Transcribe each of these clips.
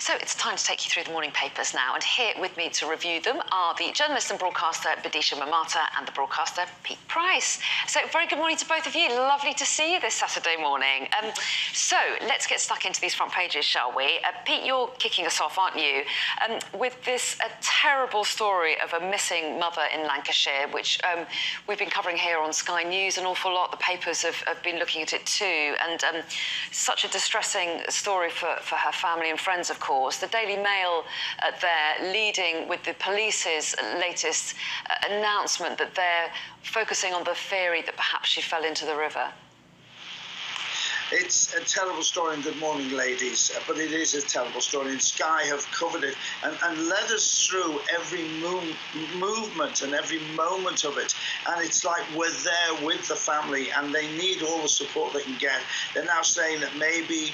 So it's time to take you through the morning papers now, and here with me to review them are the journalist and broadcaster Bidisha Mamata and the broadcaster Pete Price. So very good morning to both of you. Lovely to see you this Saturday morning. So let's get stuck into these front pages, shall we? Pete, you're kicking us off, aren't you? With this terrible story of a missing mother in Lancashire, which we've been covering here on Sky News an awful lot. The papers have been looking at it too, and such a distressing story for her family and friends, of course. The Daily Mail there leading with the police's latest announcement that they're focusing on the theory that perhaps she fell into the river. It's a terrible story, and good morning, ladies, but it is a terrible story, and Sky have covered it and led us through every movement and every moment of it, and it's like we're there with the family, and they need all the support they can get. They're now saying that maybe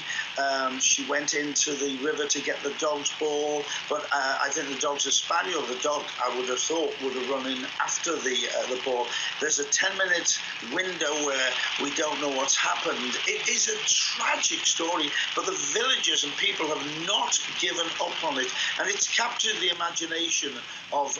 she went into the river to get the dog's ball, but I think the dog's a spaniel. The dog, I would have thought, would have run in after the ball. There's a 10-minute window where we don't know what's happened. It is a tragic story, but the villagers and people have not given up on it, and it's captured the imagination of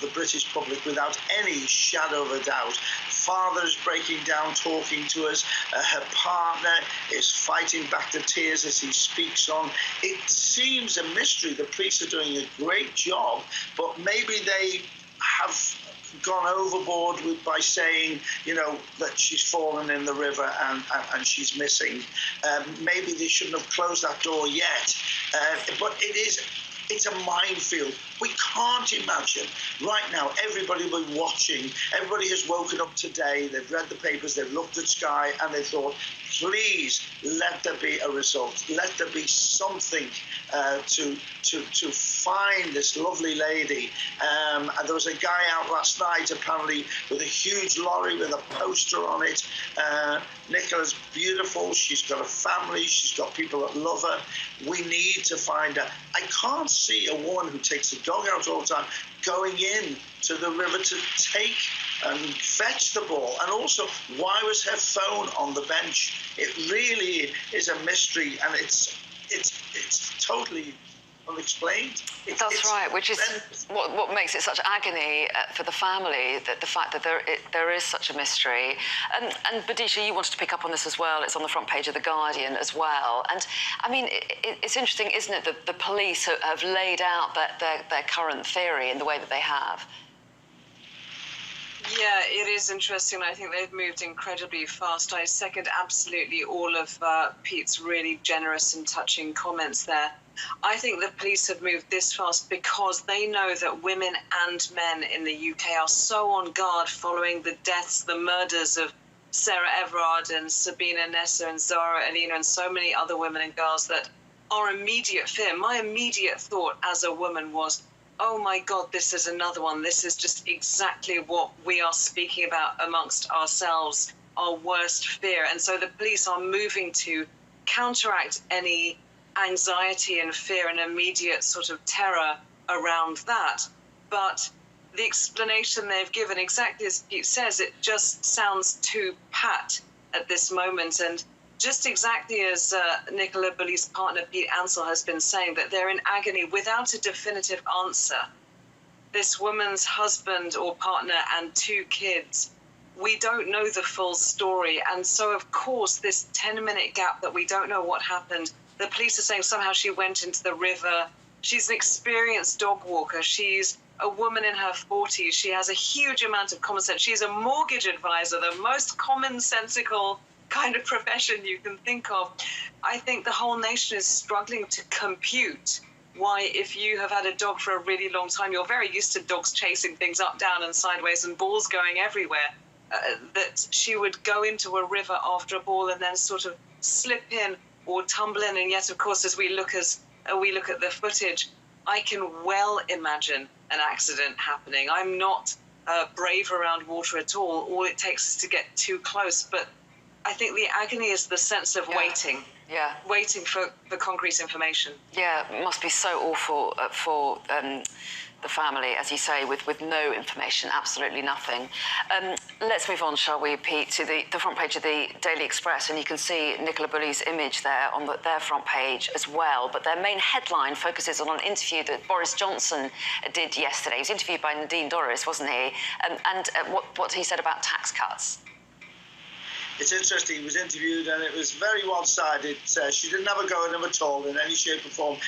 the British public without any shadow of a doubt. Father's breaking down, talking to us. Her partner is fighting back the tears as he speaks on. It seems a mystery. The police are doing a great job, but maybe they have gone overboard by saying, you know, that she's fallen in the river and she's missing. Maybe they shouldn't have closed that door yet. But it's a minefield. We can't imagine. Right now, everybody will be watching. Everybody has woken up today. They've read the papers. They've looked at Sky, and they thought, please let there be a result. Let there be something to find this lovely lady. And there was a guy out last night, apparently, with a huge lorry with a poster on it. Nicola's beautiful. She's got a family. She's got people that love her. We need to find her. I can't see a woman who takes a dog out all the time going in to the river to take and fetch the ball. And also, why was her phone on the bench? It really is a mystery, and it's totally unexplained. That's right, which is what makes it such agony for the family, that the fact that there is such a mystery. And Bidisha, you wanted to pick up on this as well. It's on the front page of The Guardian as well. And I mean, it's interesting, isn't it, that the police have laid out their current theory in the way that they have. Yeah, it is interesting. I think they've moved incredibly fast. I second absolutely all of Pete's really generous and touching comments there. I think the police have moved this fast because they know that women and men in the UK are so on guard following the deaths, the murders of Sarah Everard and Sabina Nessa and Zara Alina and so many other women and girls, that our immediate fear, my immediate thought as a woman was, oh my God, this is another one. This is just exactly what we are speaking about amongst ourselves, our worst fear. And so the police are moving to counteract any anxiety and fear and immediate sort of terror around that. But the explanation they've given, exactly as Pete says, it just sounds too pat at this moment. And just exactly as Nicola Bully's partner, Pete Ansell, has been saying, that they're in agony without a definitive answer. This woman's husband or partner and 2 kids, we don't know the full story. And so, of course, this 10-minute gap that we don't know what happened, the police are saying somehow she went into the river. She's an experienced dog walker. She's a woman in her 40s. She has a huge amount of common sense. She's a mortgage advisor, the most commonsensical kind of profession you can think of. I think the whole nation is struggling to compute why, if you have had a dog for a really long time, you're very used to dogs chasing things up, down and sideways and balls going everywhere, that she would go into a river after a ball and then sort of slip in or tumble in. And yet, of course, as we look at the footage, I can well imagine an accident happening. I'm not brave around water at all. All it takes is to get too close. But I think the agony is the sense of waiting. Yeah. Waiting for concrete information. Yeah, it must be so awful for the family, as you say, with no information, absolutely nothing. Let's move on, shall we, Pete, to the front page of the Daily Express, and you can see Nicola Bully's image there on their front page as well. But their main headline focuses on an interview that Boris Johnson did yesterday. He was interviewed by Nadine Dorries, wasn't he? And what he said about tax cuts. It's interesting, he was interviewed and it was very one-sided. She didn't have a go at him at all in any shape or form.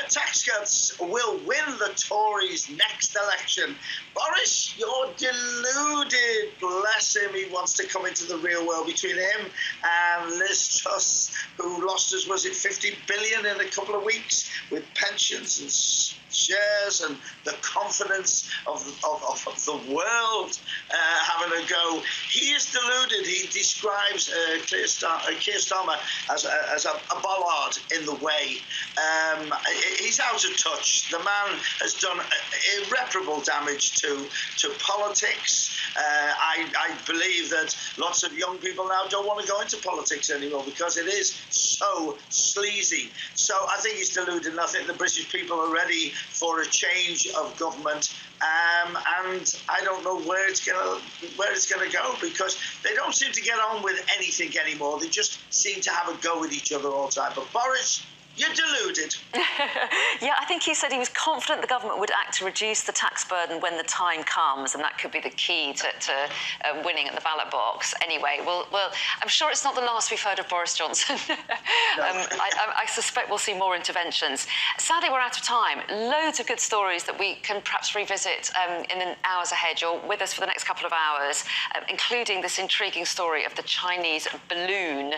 Tax cuts will win the Tories' next election. Boris, you're deluded. Bless him, he wants to come into the real world. Between him and Liz Truss, who lost us, was it 50 billion in a couple of weeks with pensions and shares and the confidence of the world having a go. He is deluded. He describes Keir Starmer as a bollard in the way. He's out of touch. The man has done irreparable damage to politics. I believe that lots of young people now don't want to go into politics anymore because it is so sleazy. So I think he's deluded, and I think the British people are ready for a change of government, and I don't know where it's gonna go, because they don't seem to get on with anything anymore. They just seem to have a go with each other all the time. But Boris, you're deluded. Yeah, I think he said he was confident the government would act to reduce the tax burden when the time comes, and that could be the key to winning at the ballot box. Anyway, well, I'm sure it's not the last we've heard of Boris Johnson. No. I suspect we'll see more interventions. Sadly, we're out of time. Loads of good stories that we can perhaps revisit in the hours ahead. You're with us for the next couple of hours, including this intriguing story of the Chinese balloon.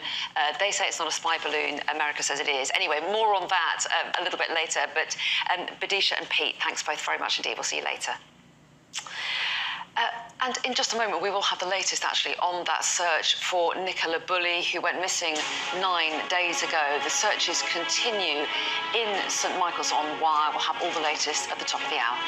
They say it's not a spy balloon. America says it is. Anyway, more on that a little bit later. But Badisha and Pete, thanks both very much indeed. We'll see you later. And in just a moment, we will have the latest, actually, on that search for Nicola Bully, who went missing 9 days ago. The searches continue in St Michael's-on-Wye. We'll have all the latest at the top of the hour.